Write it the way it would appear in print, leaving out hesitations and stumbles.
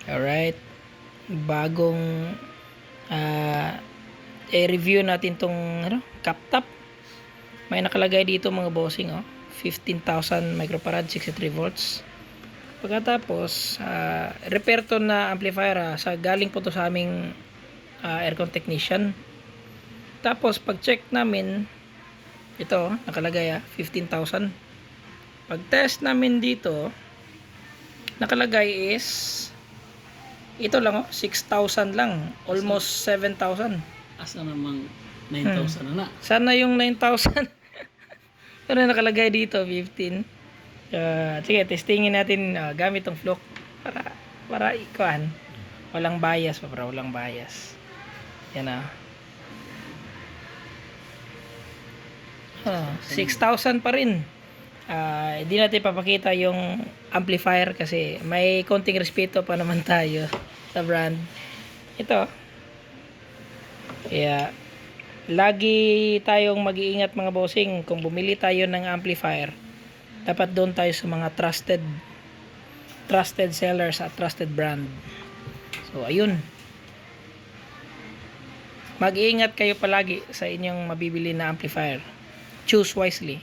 Alright. Bagong i-review natin tong cap top. May nakalagay dito mga bossing, 15,000 microfarad, 63 volts. Pagkatapos, repair to na amplifier, sa galing po to sa aming aircon technician. Tapos pag check namin, ito nakalagay 15,000. Pag test namin dito, nakalagay is ito lang 6,000 lang, almost 7,000. Asa namang 9,000 na. Sana yung 9,000. Pero nakalagay dito 15. Sige, testingin natin gamit tong flock para ikuan. Walang bias, para walang bias. Yan 6,000 pa rin. Hindi natin papakita yung amplifier kasi may konting respeto pa naman tayo sa brand. Ito. Kaya lagi tayong mag-iingat mga bossing. Kung bumili tayo ng amplifier, dapat doon tayo sa mga trusted sellers at trusted brand. So ayun, mag-iingat kayo palagi sa inyong mabibili na amplifier. Choose wisely.